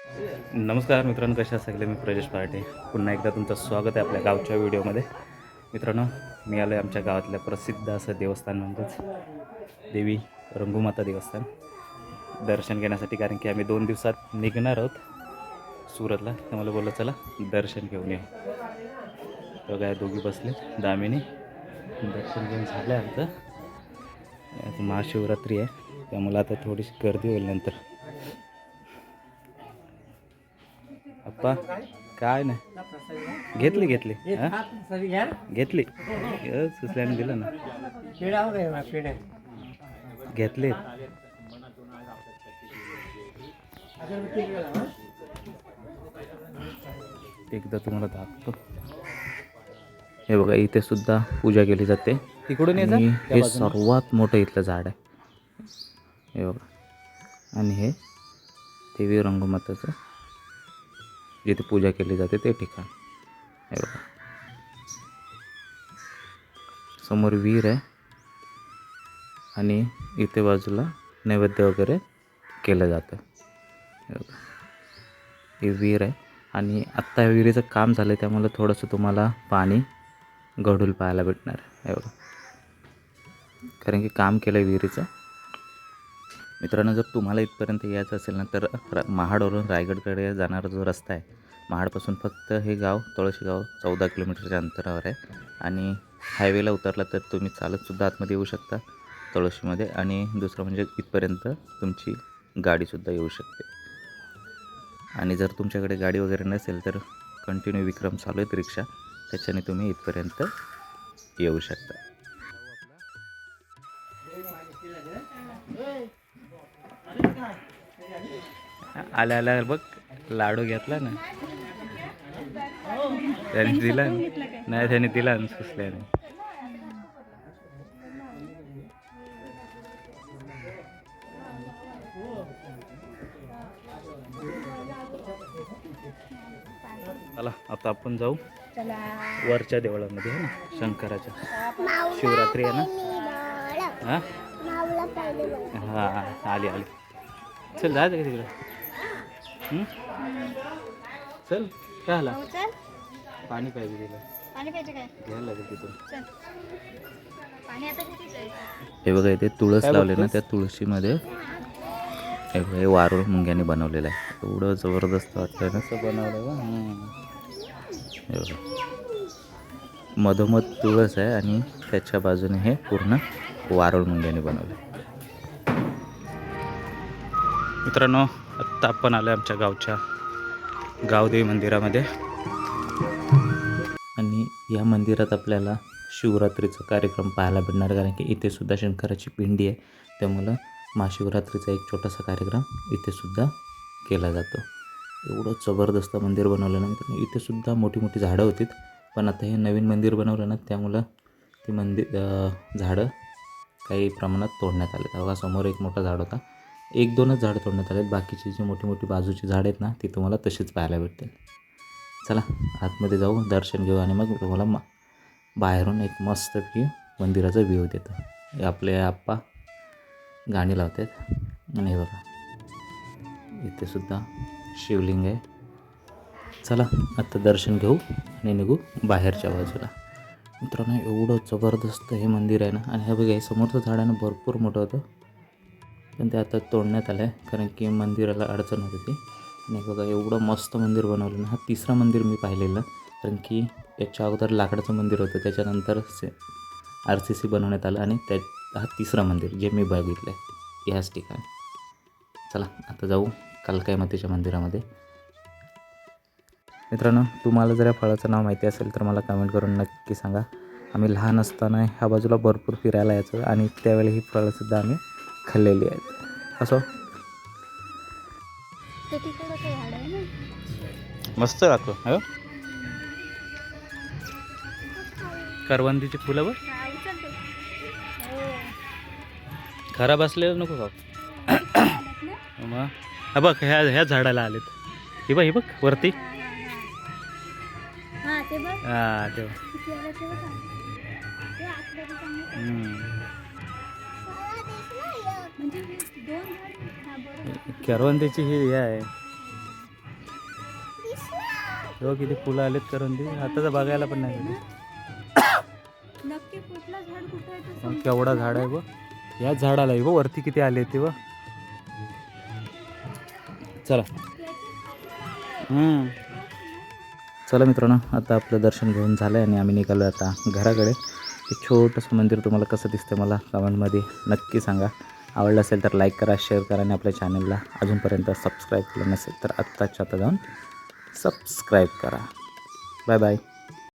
नमस्कार मित्रांनो, कशा सगळे. मी प्रजेश पार्टे पुन्हा एकदा तुमचं स्वागत आहे आपल्या गावच्या व्हिडिओमध्ये. मित्रांनो, मी आलो आहे आमच्या गावातल्या प्रसिद्ध असं देवस्थान म्हणजेच देवी रंगूमाता देवस्थान दर्शन घेण्यासाठी, कारण की आम्ही 2 दिवसात निघणार आहोत सुरतला. तर मला बोललं चला दर्शन घेऊन ये. तर काय दोघी बसले दामिनी. दर्शन घेऊन झालं आहे आमचं. आज महाशिवरात्री आहे त्यामुळे आता थोडीशी गर्दी होईल नंतर. अप्पा काय नाही घेतली हां घेतली सुसल्याने दिलं ना घेतले. एकदा तुम्हाला दाखवतो. हे बघा, इथे सुद्धा पूजा केली जाते. तिकडून हे सर्वात मोठं इथलं झाड आहे. हे बघा, आणि हे देवी रंगमाताचं जिथे पूजा केली जाते ते ठिकाण. हे बघा, समोर विहीर आहे आणि इथे बाजूला नैवेद्य वगैरे केलं जातं. हे बघा, ही विहीर आहे आणि आत्ता या विहिरीचं काम झालं आहे त्यामुळे थोडंसं तुम्हाला पाणी गढूळ पाहायला भेटणार आहे. हे बघा, कारण की काम केलं आहे विहिरीचं. मित्रांनो, जर तुम्हाला इथपर्यंत यायचं असेल ना तर महाडवरून रायगडकडे जाणारा जो रस्ता आहे, महाडपासून फक्त हे गाव तुळशीगाव 14 किलोमीटरच्या अंतरावर आहे. आणि हायवेला उतरला तर तुम्ही चालतसुद्धा आतमध्ये येऊ शकता तुळशीमध्ये. आणि दुसरं म्हणजे इथपर्यंत तुमची गाडीसुद्धा येऊ शकते. आणि जर तुमच्याकडे गाडी वगैरे नसेल तर कंटिन्यू विक्रम चालू आहेत रिक्षा, त्याच्याने तुम्ही इथपर्यंत येऊ शकता. आल्या आल्या बघ लाडू घेतला ना त्याने, दिला नाही त्याने दिला ना सुसल्याने. चला आता आपण जाऊ वरच्या देवळामध्ये, आहे ना, शंकराच्या. शिवरात्री आहे ना. हां हां, आली आली. चल जायचं का तिकडं? चल, काय आला? पाणी पाहिजे तिला. पाणी पाहिजे काय? घ्यायला लागेल तिथून. पाणी आता कितीच आहे? हे बघा, इथे तुळस लावले ना, त्या तुळशीमध्ये हे वारुळ मुंग्याने बनवलेलं आहे. एवढं जबरदस्त वाटतं ना असं बनवलं बा. हे बघा, मधोमध तुळस आहे आणि त्याच्या बाजूने हे पूर्ण वारुळ मुंग्याने बनवलं. मित्रांनो, आत्ता आपण आलो आमच्या गावच्या गावदेवी मंदिरामध्ये. आणि या मंदिरात आपल्याला शिवरात्रीचा कार्यक्रम पाहायला भेटणार, कारण की इथे सुद्धा शंकराची पिंडी आहे. त्यामुळं महाशिवरात्रीचा एक छोटासा कार्यक्रम इथे सुद्धा केला जातो. एवढं जबरदस्त मंदिर बनवलं ना मित्रांनो. इथे सुद्धा मोठी मोठी झाडं होती, पण आता हे नवीन मंदिर बनवलं ना त्यामुळं ती झाडं काही प्रमाणात तोडण्यात आले. तेव्हा समोर एक मोठं झाड होता, 1-2च झाडं तोडण्यात आले. बाकीची जी मोठी मोठी बाजूची झाडं आहेत ना ती तुम्हाला तशीच पाहायला भेटतील. चला आतमध्ये जाऊ, दर्शन घेऊ आणि मग तुम्हाला बाहेरून एक मस्तपैकी मंदिराचा व्ह्यू देतो. हे आपले आप्पा गाणी लावतात. आणि हे बघा, इथे सुद्धा शिवलिंग आहे. चला आता दर्शन घेऊ आणि निघू बाहेरच्या बाजूला. मित्रांनो, एवढं जबरदस्त हे मंदिर आहे ना. आणि हे बघा, हे समोरचं झाड आहे ना भरपूर मोठं होतं, पण ते आता तोडण्यात आलं आहे कारण की मंदिराला अडचण होती ती. आणि बघा, एवढं मस्त मंदिर बनवलं ना. हा तिसरा मंदिर मी पाहिलेलं, कारण की याच्या अगोदर लाकडाचं मंदिर होतं, त्याच्यानंतर RCC बनवण्यात आलं आणि हा तिसरा मंदिर जे मी बघितलं आहे ह्याच ठिकाणी. चला आता जाऊ कालकाई मातेच्या मंदिरामध्ये. मित्रांनो, तुम्हाला जर या फळाचं नाव माहिती असेल तर मला कमेंट करून नक्की सांगा. आम्ही लहान असताना ह्या बाजूला भरपूर फिरायला यायचो आणि त्यावेळी ही फळंसुद्धा आम्ही खाल्लेली आहेत. असो, मस्त राहतो. हो, करवंदीची फुलं बघ, खराब असलेलं नको का मग. हा बघ, ह्या झाडाला आलेत. हे बघ, हे बघ वरती. हां तेव्हा करवंदीची ही आहे. तेव्हा किती फुलं आलेत करंदी आता तर बघायला पण नाही भेटत. नक्की कुठला झाड कुठं आहे ते मग केवढा झाड आहे बघ. याच झाडाला आहे बघ वरती किती आले ते बघ. चला चला मित्रांनो, आता आपलं दर्शन घेऊन झालं आहे आणि आम्ही निघालो आता घराकडे. ते छोटंसं मंदिर तुम्हाला कसं दिसतं मला कमेंटमध्ये नक्की सांगा. आवडलं असेल तर लाईक करा, शेअर करा आणि आपल्या चॅनलला अजूनपर्यंत सबस्क्राईब केलं नसेल तर आत्ताच्या आता जाऊन सबस्क्राईब करा. Bye bye.